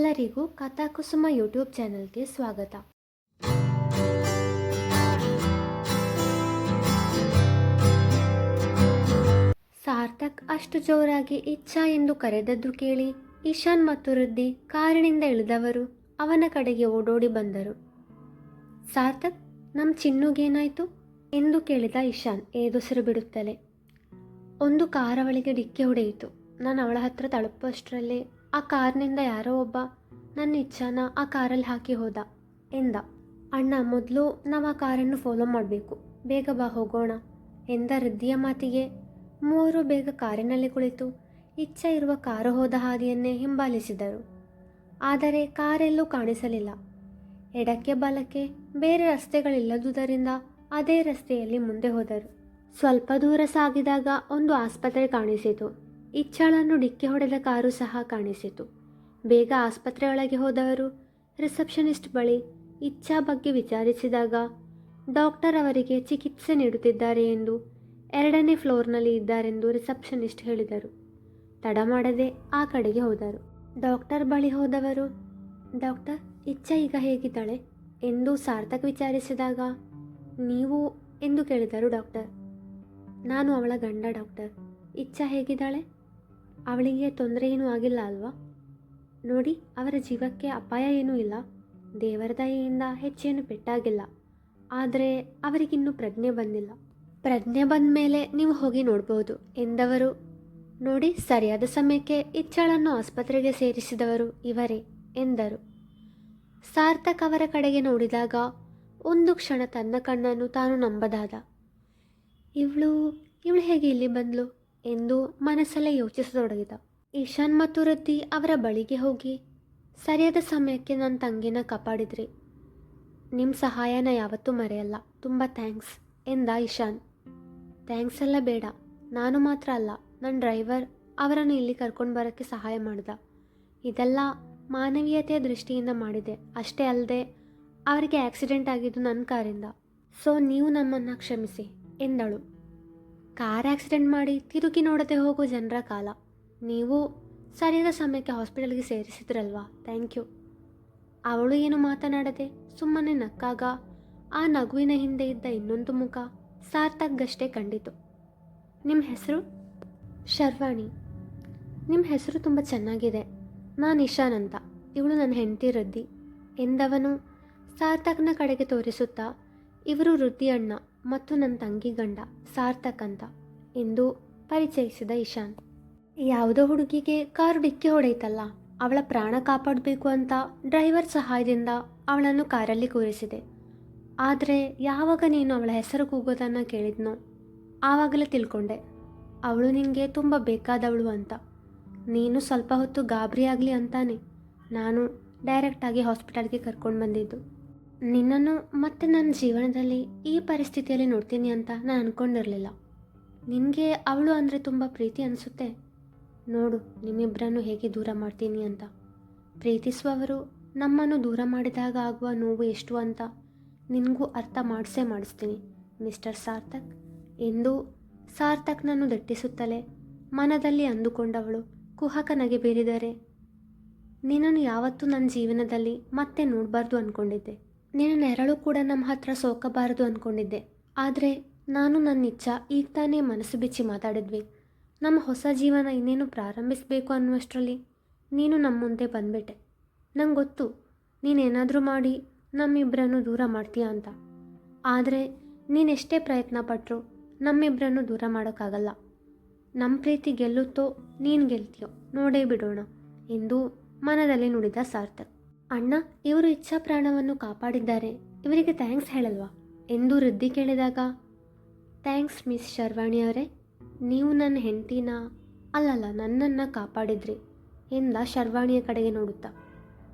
ಎಲ್ಲರಿಗೂ ಕಥಾಕುಸುಮ ಯೂಟ್ಯೂಬ್ ಚಾನಲ್ಗೆ ಸ್ವಾಗತ. ಸಾರ್ಥಕ್ ಅಷ್ಟು ಜೋರಾಗಿ ಇಚ್ಛಾ ಎಂದು ಕರೆದದ್ದು ಕೇಳಿ ಇಶಾನ್ ಮತ್ತು ರುದ್ದಿ ಕಾರಿನಿಂದ ಇಳಿದವರು ಅವನ ಕಡೆಗೆ ಓಡೋಡಿ ಬಂದರು. ಸಾರ್ಥಕ್, ನಮ್ಮ ಚಿನ್ನುಗೇನಾಯಿತು ಎಂದು ಕೇಳಿದ ಇಶಾನ್ ಏದುಸಿರು ಬಿಡುತ್ತಲೇ. ಒಂದು ಕಾರ್ ಅವಳಿಗೆ ಡಿಕ್ಕಿ ಹೊಡೆಯಿತು. ನಾನು ಅವಳ ಹತ್ರ ತಲುಪುವಷ್ಟರಲ್ಲೇ ಆ ಕಾರ್ನಿಂದ ಯಾರೋ ಒಬ್ಬ ನನ್ನ ಇಚ್ಛಾನ ಆ ಕಾರಲ್ಲಿ ಹಾಕಿ ಹೋದ ಎಂದ. ಅಣ್ಣ, ಮೊದಲು ನಾವು ಆ ಕಾರನ್ನು ಫಾಲೋ ಮಾಡಬೇಕು, ಬೇಗ ಬಾ ಹೋಗೋಣ ಎಂದ ರುದ್ದಿಯ ಮಾತಿಗೆ ಮೂವರು ಬೇಗ ಕಾರಿನಲ್ಲಿ ಕುಳಿತು ಇಚ್ಛೆ ಇರುವ ಕಾರು ಹೋದ ಹಾದಿಯನ್ನೇ ಹಿಂಬಾಲಿಸಿದರು. ಆದರೆ ಕಾರೆಲ್ಲೂ ಕಾಣಿಸಲಿಲ್ಲ. ಎಡಕ್ಕೆ ಬಲಕ್ಕೆ ಬೇರೆ ರಸ್ತೆಗಳಿಲ್ಲದುದರಿಂದ ಅದೇ ರಸ್ತೆಯಲ್ಲಿ ಮುಂದೆ ಹೋದರು. ಸ್ವಲ್ಪ ದೂರ ಸಾಗಿದಾಗ ಒಂದು ಆಸ್ಪತ್ರೆ ಕಾಣಿಸಿತು. ಇಚ್ಛಾಳನ್ನು ಡಿಕ್ಕಿ ಹೊಡೆದ ಕಾರು ಸಹ ಕಾಣಿಸಿತು. ಬೇಗ ಆಸ್ಪತ್ರೆಯೊಳಗೆ ಹೋದವರು ರಿಸೆಪ್ಷನಿಸ್ಟ್ ಬಳಿ ಇಚ್ಛಾ ಬಗ್ಗೆ ವಿಚಾರಿಸಿದಾಗ ಡಾಕ್ಟರ್ ಅವರಿಗೆ ಚಿಕಿತ್ಸೆ ನೀಡುತ್ತಿದ್ದಾರೆ ಎಂದು 2ನೇ ಫ್ಲೋರ್ನಲ್ಲಿ ಇದ್ದಾರೆಂದು ರಿಸೆಪ್ಷನಿಸ್ಟ್ ಹೇಳಿದರು. ತಡ ಮಾಡದೆ ಆ ಕಡೆಗೆ ಹೋದರು. ಡಾಕ್ಟರ್ ಬಳಿ ಹೋದವರು, ಡಾಕ್ಟರ್, ಇಚ್ಛಾ ಈಗ ಹೇಗಿದ್ದಾಳೆ ಎಂದು ಸಾರ್ಥಕ್ ವಿಚಾರಿಸಿದಾಗ, ನೀವು ಎಂದು ಕೇಳಿದರು ಡಾಕ್ಟರ್. ನಾನು ಅವಳ ಗಂಡ ಡಾಕ್ಟರ್. ಇಚ್ಛಾ ಹೇಗಿದ್ದಾಳೆ? ಅವಳಿಗೆ ತೊಂದರೆ ಏನೂ ಆಗಿಲ್ಲ ಅಲ್ವಾ? ನೋಡಿ, ಅವರ ಜೀವಕ್ಕೆ ಅಪಾಯ ಏನೂ ಇಲ್ಲ. ದೇವರ ದಯೆಯಿಂದ ಹೆಚ್ಚೇನು ಪೆಟ್ಟಾಗಿಲ್ಲ. ಆದರೆ ಅವರಿಗಿನ್ನೂ ಪ್ರಜ್ಞೆ ಬಂದಿಲ್ಲ. ಪ್ರಜ್ಞೆ ಬಂದ ಮೇಲೆ ನೀವು ಹೋಗಿ ನೋಡ್ಬೋದು ಎಂದವರು. ನೋಡಿ, ಸರಿಯಾದ ಸಮಯಕ್ಕೆ ಇಚ್ಛಾಳನ್ನು ಆಸ್ಪತ್ರೆಗೆ ಸೇರಿಸಿದವರು ಇವರೇ ಎಂದರು. ಸಾರ್ಥಕ್ ಅವರ ಕಡೆಗೆ ನೋಡಿದಾಗ ಒಂದು ಕ್ಷಣ ತನ್ನ ಕಣ್ಣನ್ನು ತಾನು ನಂಬದಾದ. ಇವಳು ಹೇಗೆ ಇಲ್ಲಿ ಬಂದ್ಲು ಎಂದು ಮನಸ್ಸಲ್ಲೇ ಯೋಚಿಸತೊಡಗಿದ. ಇಶಾನ್ ಮತ್ತು ರುದ್ದಿ ಅವರ ಬಳಿಗೆ ಹೋಗಿ, ಸರಿಯಾದ ಸಮಯಕ್ಕೆ ನನ್ನ ತಂಗಿನ ಕಾಪಾಡಿದ್ರಿ. ನಿಮ್ಮ ಸಹಾಯನ ಯಾವತ್ತೂ ಮರೆಯಲ್ಲ. ತುಂಬ ಥ್ಯಾಂಕ್ಸ್ ಎಂದ ಇಶಾನ್. ಥ್ಯಾಂಕ್ಸ್ ಎಲ್ಲ ಬೇಡ. ನಾನು ಮಾತ್ರ ಅಲ್ಲ, ನನ್ನ ಡ್ರೈವರ್ ಅವರನ್ನು ಇಲ್ಲಿ ಕರ್ಕೊಂಡು ಬರೋಕ್ಕೆ ಸಹಾಯ ಮಾಡ್ದ. ಇದೆಲ್ಲ ಮಾನವೀಯತೆಯ ದೃಷ್ಟಿಯಿಂದ ಮಾಡಿದೆ. ಅಷ್ಟೇ ಅಲ್ಲದೆ ಅವರಿಗೆ ಆಕ್ಸಿಡೆಂಟ್ ಆಗಿದ್ದು ನನ್ನ ಕಾರಿಂದ. ಸೊ ನೀವು ನಮ್ಮನ್ನು ಕ್ಷಮಿಸಿ ಎಂದಳು. ಕಾರ್ ಆಕ್ಸಿಡೆಂಟ್ ಮಾಡಿ ತಿರುಗಿ ನೋಡದೆ ಹೋಗೋ ಜನರ ಕಾಲ. ನೀವು ಸರಿಯಾದ ಸಮಯಕ್ಕೆ ಹಾಸ್ಪಿಟಲ್ಗೆ ಸೇರಿಸಿದ್ರಲ್ವಾ, ಥ್ಯಾಂಕ್ ಯು. ಅವಳು ಏನು ಮಾತನಾಡದೆ ಸುಮ್ಮನೆ ನಕ್ಕಾಗ ಆ ನಗುವಿನ ಹಿಂದೆ ಇದ್ದ ಇನ್ನೊಂದು ಮುಖ ಸಾರ್ಥಕ್ಗಷ್ಟೇ ಕಂಡಿತು. ನಿಮ್ಮ ಹೆಸರು? ಶರ್ವಾಣಿ. ನಿಮ್ಮ ಹೆಸರು ತುಂಬ ಚೆನ್ನಾಗಿದೆ. ನಾನು ಇಶಾನ್ ಅಂತ. ಇವಳು ನನ್ನ ಹೆಂಡತಿ ರುದ್ದಿ ಎಂದವನು ಸಾರ್ಥಕ್ನ ಕಡೆಗೆ ತೋರಿಸುತ್ತಾ, ಇವರು ರುದ್ದಿ ಅಣ್ಣ ಮತ್ತು ನನ್ನ ತಂಗಿ ಗಂಡ ಸಾರ್ಥಕ್ ಅಂತ ಎಂದು ಪರಿಚಯಿಸಿದ ಇಶಾನ್. ಯಾವುದೋ ಹುಡುಗಿಗೆ ಕಾರು ಡಿಕ್ಕಿ ಹೊಡೆಯಿತಲ್ಲ, ಅವಳ ಪ್ರಾಣ ಕಾಪಾಡಬೇಕು ಅಂತ ಡ್ರೈವರ್ ಸಹಾಯದಿಂದ ಅವಳನ್ನು ಕಾರಲ್ಲಿ ಕೂರಿಸಿದೆ. ಆದರೆ ಯಾವಾಗ ನೀನು ಅವಳ ಹೆಸರು ಕೂಗೋದನ್ನು ಕೇಳಿದ್ನೋ ಆವಾಗಲೇ ತಿಳ್ಕೊಂಡೆ ಅವಳು ನಿನಗೆ ತುಂಬ ಬೇಕಾದವಳು ಅಂತ. ನೀನು ಸ್ವಲ್ಪ ಹೊತ್ತು ಗಾಬರಿ ಆಗಲಿ ಅಂತಾನೆ ನಾನು ಡೈರೆಕ್ಟಾಗಿ ಹಾಸ್ಪಿಟಲ್ಗೆ ಕರ್ಕೊಂಡು ಬಂದಿದ್ದು. ನಿನ್ನನ್ನು ಮತ್ತೆ ನನ್ನ ಜೀವನದಲ್ಲಿ ಈ ಪರಿಸ್ಥಿತಿಯಲ್ಲಿ ನೋಡ್ತೀನಿ ಅಂತ ನಾನು ಅಂದ್ಕೊಂಡಿರಲಿಲ್ಲ. ನಿನಗೆ ಅವಳು ಅಂದರೆ ತುಂಬ ಪ್ರೀತಿ ಅನಿಸುತ್ತೆ. ನೋಡು, ನಿಮ್ಮಿಬ್ಬರನ್ನು ಹೇಗೆ ದೂರ ಮಾಡ್ತೀನಿ ಅಂತ. ಪ್ರೀತಿಸುವವರು ನಮ್ಮನ್ನು ದೂರ ಮಾಡಿದಾಗ ಆಗುವ ನೋವು ಎಷ್ಟು ಅಂತ ನಿನಗೂ ಅರ್ಥ ಮಾಡಿಸ್ತೀನಿ ಮಿಸ್ಟರ್ ಸಾರ್ಥಕ್ ಎಂದು ಸಾರ್ಥಕ್ನನ್ನು ದಟ್ಟಿಸುತ್ತಲೇ ಮನದಲ್ಲಿ ಅಂದುಕೊಂಡವಳು ಕುಹಕ ನಗೆ ಬೀರಿದರೆ, ನಿನ್ನನ್ನು ಯಾವತ್ತೂ ನನ್ನ ಜೀವನದಲ್ಲಿ ಮತ್ತೆ ನೋಡಬಾರ್ದು ಅಂದ್ಕೊಂಡಿದ್ದೆ. ನಿನ್ನ ನೆರಳು ಕೂಡ ನಮ್ಮ ಹತ್ರ ಸೋಕಬಾರದು ಅಂದ್ಕೊಂಡಿದ್ದೆ. ಆದರೆ ನಾನು ನನ್ನ ಇಚ್ಛಾ ಈಗ ತಾನೇ ಮನಸ್ಸು ಬಿಚ್ಚಿ ಮಾತಾಡಿದ್ವಿ. ನಮ್ಮ ಹೊಸ ಜೀವನ ಇನ್ನೇನು ಪ್ರಾರಂಭಿಸಬೇಕು ಅನ್ನುವಷ್ಟರಲ್ಲಿ ನೀನು ನಮ್ಮ ಮುಂದೆ ಬಂದ್ಬಿಟ್ಟೆ. ನಂಗೆ ಗೊತ್ತು ನೀನೇನಾದರೂ ಮಾಡಿ ನಮ್ಮಿಬ್ಬರನ್ನು ದೂರ ಮಾಡ್ತೀಯ ಅಂತ. ಆದರೆ ನೀನೆಷ್ಟೇ ಪ್ರಯತ್ನ ಪಟ್ಟರು ನಮ್ಮಿಬ್ಬರನ್ನು ದೂರ ಮಾಡೋಕ್ಕಾಗಲ್ಲ. ನಮ್ಮ ಪ್ರೀತಿ ಗೆಲ್ಲುತ್ತೋ ನೀನು ಗೆಲ್ತೀಯೋ ನೋಡೇ ಬಿಡೋಣ ಎಂದು ಮನದಲ್ಲಿ ನುಡಿದ ಸಾರ್ಥಕ್. ಅಣ್ಣ, ಇವರು ಇಚ್ಛಾ ಪ್ರಾಣವನ್ನು ಕಾಪಾಡಿದ್ದಾರೆ, ಇವರಿಗೆ ಥ್ಯಾಂಕ್ಸ್ ಹೇಳಲ್ವಾ ಎಂದು ರುದ್ದಿ ಕೇಳಿದಾಗ, ಥ್ಯಾಂಕ್ಸ್ ಮಿಸ್ ಶರ್ವಾಣಿ ಅವರೇ, ನೀವು ನನ್ನ ಹೆಂಡತಿನ ಅಲ್ಲಲ್ಲ ನನ್ನನ್ನು ಕಾಪಾಡಿದ್ರಿ ಎಂದ ಶರ್ವಾಣಿಯ ಕಡೆಗೆ ನೋಡುತ್ತಾ.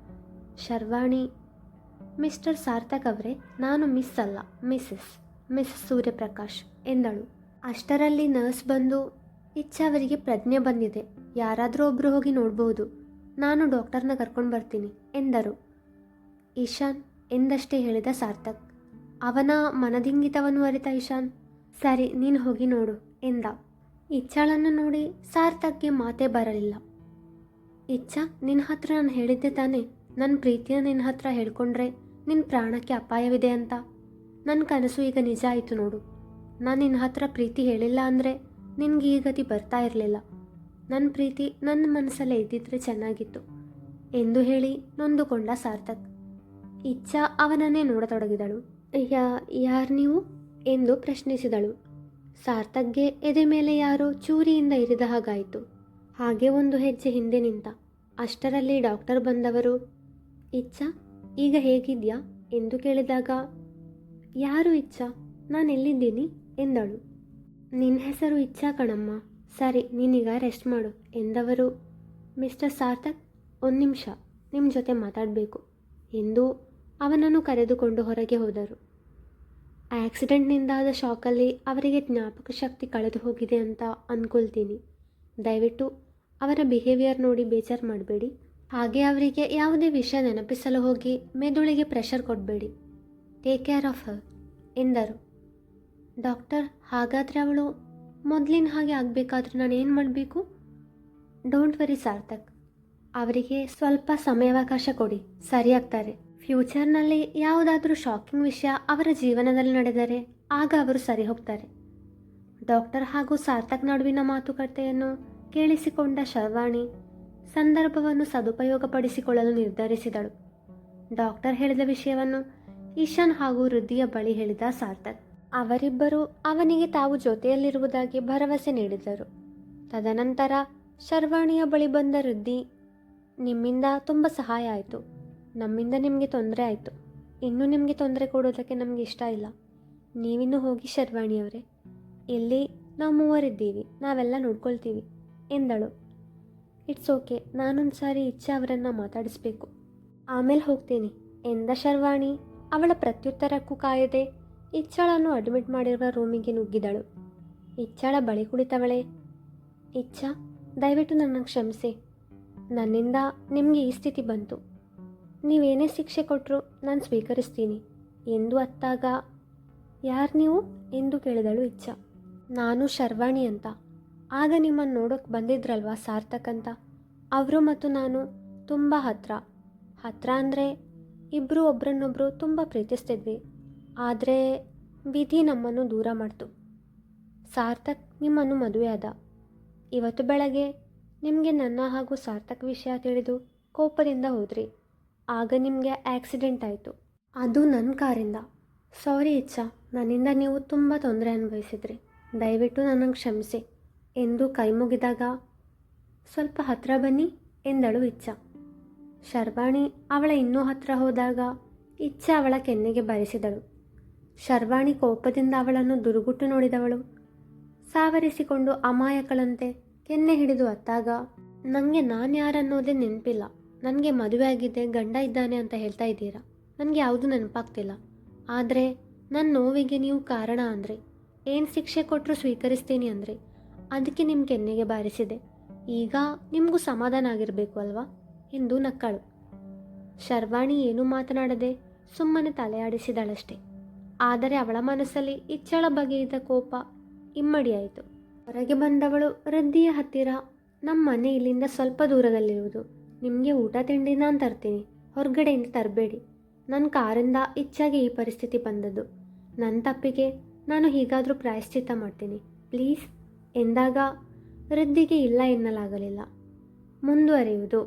ಶರ್ವಾಣಿ, ಮಿಸ್ಟರ್ ಸಾರ್ಥಕ್ ಅವರೇ, ನಾನು ಮಿಸ್ ಅಲ್ಲ ಮಿಸ್ ಸೂರ್ಯಪ್ರಕಾಶ್ ಎಂದಳು. ಅಷ್ಟರಲ್ಲಿ ನರ್ಸ್ ಬಂದು, ಇಚ್ಛಾ ಅವರಿಗೆ ಪ್ರಜ್ಞೆ ಬಂದಿದೆ, ಯಾರಾದರೂ ಒಬ್ಬರು ಹೋಗಿ ನೋಡ್ಬೋದು, ನಾನು ಡಾಕ್ಟರ್ನ ಕರ್ಕೊಂಡು ಬರ್ತೀನಿ ಎಂದರು. ಇಶಾನ್ ಎಂದಷ್ಟೇ ಹೇಳಿದ ಸಾರ್ಥಕ್. ಅವನ ಮನದಿಂಗಿತವನ್ನು ಅರಿತ ಇಶಾನ್, ಸರಿ ನೀನು ಹೋಗಿ ನೋಡು ಎಂದ. ಇಚ್ಛಾಳನ್ನು ನೋಡಿ ಸಾರ್ಥಕ್ಗೆ ಮಾತೇ ಬರಲಿಲ್ಲ. ಇಚ್ಛಾ, ನಿನ್ನ ಹತ್ರ ನಾನು ಹೇಳಿದ್ದೆ ತಾನೇ, ನನ್ನ ಪ್ರೀತಿನ ನಿನ್ನ ಹತ್ರ ಹೇಳ್ಕೊಂಡ್ರೆ ನಿನ್ನ ಪ್ರಾಣಕ್ಕೆ ಅಪಾಯವಿದೆ ಅಂತ. ನನ್ನ ಕನಸು ಈಗ ನಿಜ ಆಯಿತು ನೋಡು. ನಾನು ನಿನ್ನ ಹತ್ರ ಪ್ರೀತಿ ಹೇಳಿಲ್ಲ ಅಂದರೆ ನಿನಗೆ ಈ ಗತಿ ಬರ್ತಾ ಇರಲಿಲ್ಲ. ನನ್ನ ಪ್ರೀತಿ ನನ್ನ ಮನಸ್ಸಲ್ಲೇ ಇದ್ದಿದ್ರೆ ಚೆನ್ನಾಗಿತ್ತು ಎಂದು ಹೇಳಿ ನೊಂದುಕೊಂಡ ಸಾರ್ಥಕ್. ಇಚ್ಛಾ ಅವನನ್ನೇ ನೋಡತೊಡಗಿದಳು. ಯಾರು ನೀವು ಎಂದು ಪ್ರಶ್ನಿಸಿದಳು. ಸಾರ್ಥಕ್ಗೆ ಎದೆ ಮೇಲೆ ಯಾರೋ ಚೂರಿಯಿಂದ ಇರಿದ ಹಾಗಾಯಿತು. ಹಾಗೆ ಒಂದು ಹೆಜ್ಜೆ ಹಿಂದೆ ನಿಂತ. ಅಷ್ಟರಲ್ಲಿ ಡಾಕ್ಟರ್ ಬಂದವರು, ಇಚ್ಛಾ ಈಗ ಹೇಗಿದ್ಯಾ ಎಂದು ಕೇಳಿದಾಗ, ಯಾರು ಇಚ್ಛಾ, ನಾನು ಎಲ್ಲಿದ್ದೀನಿ ಎಂದಳು. ನಿನ್ನ ಹೆಸರು ಇಚ್ಛಾ ಕಣಮ್ಮ, ಸರಿ ನೀನೀಗ ರೆಸ್ಟ್ ಮಾಡು ಎಂದವರು, ಮಿಸ್ಟರ್ ಸಾರ್ಥಕ್, ಒಂದು ನಿಮಿಷ ನಿಮ್ಮ ಜೊತೆ ಮಾತಾಡಬೇಕು ಎಂದು ಅವನನ್ನು ಕರೆದುಕೊಂಡು ಹೊರಗೆ ಹೋದರು. ಆಕ್ಸಿಡೆಂಟ್ನಿಂದಾದ ಶಾಕಲ್ಲಿ ಅವರಿಗೆ ಜ್ಞಾಪಕ ಶಕ್ತಿ ಕಳೆದು ಹೋಗಿದೆ ಅಂತ ಅಂದ್ಕೊಳ್ತೀನಿ. ದಯವಿಟ್ಟು ಅವರ ಬಿಹೇವಿಯರ್ ನೋಡಿ ಬೇಜಾರು ಮಾಡಬೇಡಿ. ಹಾಗೆ ಅವರಿಗೆ ಯಾವುದೇ ವಿಷಯ ನೆನಪಿಸಲು ಹೋಗಿ ಮೆದುಳಿಗೆ ಪ್ರೆಷರ್ ಕೊಡಬೇಡಿ. ಟೇಕ್ ಕೇರ್ ಆಫ್ ಹರ್ ಎಂದರು. ಡಾಕ್ಟರ್, ಹಾಗಾದರೆ ಅವಳು ಮೊದಲಿನ ಹಾಗೆ ಆಗಬೇಕಾದ್ರೆ ನಾನು ಏನು ಮಾಡಬೇಕು? ಡೋಂಟ್ ವರಿ ಸಾರ್ಥಕ್, ಅವರಿಗೆ ಸ್ವಲ್ಪ ಸಮಯಾವಕಾಶ ಕೊಡಿ, ಸರಿಯಾಗ್ತಾರೆ. ಫ್ಯೂಚರ್ನಲ್ಲಿ ಯಾವುದಾದ್ರೂ ಶಾಕಿಂಗ್ ವಿಷಯ ಅವರ ಜೀವನದಲ್ಲಿ ನಡೆದರೆ ಆಗ ಅವರು ಸರಿ ಹೋಗ್ತಾರೆ. ಡಾಕ್ಟರ್ ಹಾಗೂ ಸಾರ್ಥಕ್ ನಡುವಿನ ಮಾತುಕತೆಯನ್ನು ಕೇಳಿಸಿಕೊಂಡ ಶರ್ವಾಣಿ ಸಂದರ್ಭವನ್ನು ಸದುಪಯೋಗಪಡಿಸಿಕೊಳ್ಳಲು ನಿರ್ಧರಿಸಿದಳು. ಡಾಕ್ಟರ್ ಹೇಳಿದ ವಿಷಯವನ್ನು ಈಶಾನ್ ಹಾಗೂ ವೃದ್ಧಿಯ ಬಳಿ ಹೇಳಿದ ಸಾರ್ಥಕ್. ಅವರಿಬ್ಬರು ಅವನಿಗೆ ತಾವು ಜೊತೆಯಲ್ಲಿರುವುದಾಗಿ ಭರವಸೆ ನೀಡಿದರು. ತದನಂತರ ಶರ್ವಾಣಿಯ ಬಳಿ ಬಂದ ವೃದ್ಧಿ, ನಿಮ್ಮಿಂದ ತುಂಬ ಸಹಾಯ ಆಯಿತು, ನಮ್ಮಿಂದ ನಿಮಗೆ ತೊಂದರೆ ಆಯಿತು. ಇನ್ನೂ ನಿಮಗೆ ತೊಂದರೆ ಕೊಡೋದಕ್ಕೆ ನಮಗೆ ಇಷ್ಟ ಇಲ್ಲ. ನೀವಿನ್ನೂ ಹೋಗಿ ಶರ್ವಾಣಿಯವರೇ, ಇಲ್ಲಿ ನಾವು ಮೂವರಿದ್ದೀವಿ, ನಾವೆಲ್ಲ ನೋಡ್ಕೊಳ್ತೀವಿ ಎಂದಳು. ಇಟ್ಸ್ ಓಕೆ, ನಾನೊಂದು ಸಾರಿ ಇಚ್ಛಾ ಅವರನ್ನು ಮಾತಾಡಿಸ್ಬೇಕು, ಆಮೇಲೆ ಹೋಗ್ತೀನಿ ಎಂದ ಶರ್ವಾಣಿ ಅವಳ ಪ್ರತ್ಯುತ್ತರಕ್ಕೂ ಕಾಯದೆ ಇಚ್ಛಾಳನ್ನು ಅಡ್ಮಿಟ್ ಮಾಡಿರುವ ರೂಮಿಗೆ ನುಗ್ಗಿದಳು. ಇಚ್ಛಾಳ ಬಳಿ ಕುಳಿತವಳೆ, ಇಚ್ಛಾ ದಯವಿಟ್ಟು ನನ್ನನ್ನು ಕ್ಷಮಿಸಿ, ನನ್ನಿಂದ ನಿಮಗೆ ಈ ಸ್ಥಿತಿ ಬಂತು. ನೀವೇನೇ ಶಿಕ್ಷೆ ಕೊಟ್ಟರು ನಾನು ಸ್ವೀಕರಿಸ್ತೀನಿ ಎಂದು ಅತ್ತಾಗ, ಯಾರು ನೀವು ಎಂದು ಕೇಳಿದಳು ಇಚ್ಛಾ. ನಾನು ಶರ್ವಾಣಿ ಅಂತ. ಆಗ ನಿಮ್ಮನ್ನು ನೋಡೋಕ್ಕೆ ಬಂದಿದ್ರಲ್ವಾ ಸಾರ್ಥಕ್ ಅಂತ, ಅವರು ಮತ್ತು ನಾನು ತುಂಬ ಹತ್ರ ಅಂದರೆ ಇಬ್ಬರು ಒಬ್ರನ್ನೊಬ್ಬರು ತುಂಬ ಪ್ರೀತಿಸ್ತಿದ್ವಿ. ಆದರೆ ವಿಧಿ ನಮ್ಮನ್ನು ದೂರ ಮಾಡ್ತು. ಸಾರ್ಥಕ್ ನಿಮ್ಮನ್ನು ಮದುವೆ ಆದ. ಇವತ್ತು ಬೆಳಗ್ಗೆ ನಿಮಗೆ ನನ್ನ ಹಾಗೂ ಸಾರ್ಥಕ್ ವಿಷಯ ತಿಳಿದು ಕೋಪದಿಂದ ಹೋದ್ರಿ. ಆಗ ನಿಮಗೆ ಆಕ್ಸಿಡೆಂಟ್ ಆಯಿತು, ಅದು ನನ್ನ ಕಾರಿಂದ. ಸಾರಿ ಇಚ್ಛಾ, ನನ್ನಿಂದ ನೀವು ತುಂಬ ತೊಂದರೆ ಅನುಭವಿಸಿದ್ರಿ, ದಯವಿಟ್ಟು ನನ್ನನ್ನು ಕ್ಷಮಿಸಿ ಎಂದು ಕೈ ಮುಗಿದಾಗ, ಸ್ವಲ್ಪ ಹತ್ತಿರ ಬನ್ನಿ ಎಂದಳು ಇಚ್ಛಾ. ಶರ್ವಾಣಿ ಅವಳ ಇನ್ನೂ ಹತ್ತಿರ ಹೋದಾಗ ಇಚ್ಛಾ ಅವಳ ಕೆನ್ನೆಗೆ ಬರೆಸಿದಳು. ಶರ್ವಾಣಿ ಕೋಪದಿಂದ ಅವಳನ್ನು ದುರುಗುಟ್ಟು ನೋಡಿದವಳು ಸಾವರಿಸಿಕೊಂಡು ಅಮಾಯಕಳಂತೆ ಕೆನ್ನೆ ಹಿಡಿದು ಅತ್ತಾಗ, ನನಗೆ ನಾನು ಯಾರನ್ನೋದೇ ನೆನಪಿಲ್ಲ. ನನಗೆ ಮದುವೆ ಆಗಿದೆ, ಗಂಡ ಇದ್ದಾನೆ ಅಂತ ಹೇಳ್ತಾ ಇದ್ದೀರಾ. ನನಗೆ ಯಾವುದೂ ನೆನಪಾಗ್ತಿಲ್ಲ. ಆದರೆ ನನ್ನ ನೋವಿಗೆ ನೀವು ಕಾರಣ ಅಂದರೆ, ಏನು ಶಿಕ್ಷೆ ಕೊಟ್ಟರು ಸ್ವೀಕರಿಸ್ತೀನಿ ಅಂದರೆ, ಅದಕ್ಕೆ ನಿಮ್ಮ ಕೆನ್ನೆಗೆ ಬಾರಿಸಿದೆ. ಈಗ ನಿಮಗೂ ಸಮಾಧಾನ ಆಗಿರಬೇಕು ಅಲ್ವಾ ಎಂದು ನಕ್ಕಳು. ಶರ್ವಾಣಿ ಏನೂ ಮಾತನಾಡದೆ ಸುಮ್ಮನೆ ತಲೆಯಾಡಿಸಿದಳಷ್ಟೆ. ಆದರೆ ಅವಳ ಮನಸ್ಸಲ್ಲಿ ಇಚ್ಚಳ ಬಗೆಯಿದ ಕೋಪ ಇಮ್ಮಡಿಯಾಯಿತು. ಹೊರಗೆ ಬಂದವಳು ವೃದ್ಧಿಯ ಹತ್ತಿರ, ನಮ್ಮ ಮನೆ ಇಲ್ಲಿಂದ ಸ್ವಲ್ಪ ದೂರದಲ್ಲಿರುವುದು, ನಿಮಗೆ ಊಟ ತಿಂಡಿ ನಾನು ತರ್ತೀನಿ, ಹೊರಗಡೆಯಿಂದ ತರಬೇಡಿ. ನನ್ನ ಕಾರಿಂದ ಇಚ್ಛಾಗೆ ಈ ಪರಿಸ್ಥಿತಿ ಬಂದದ್ದು, ನನ್ನ ತಪ್ಪಿಗೆ ನಾನು ಹೀಗಾದರೂ ಪ್ರಾಯಶ್ಚಿತ್ತ ಮಾಡ್ತೀನಿ ಪ್ಲೀಸ್ ಎಂದಾಗ ವೃದ್ಧಿಗೆ ಇಲ್ಲ ಎನ್ನಲಾಗಲಿಲ್ಲ. ಮುಂದುವರಿಯುವುದು.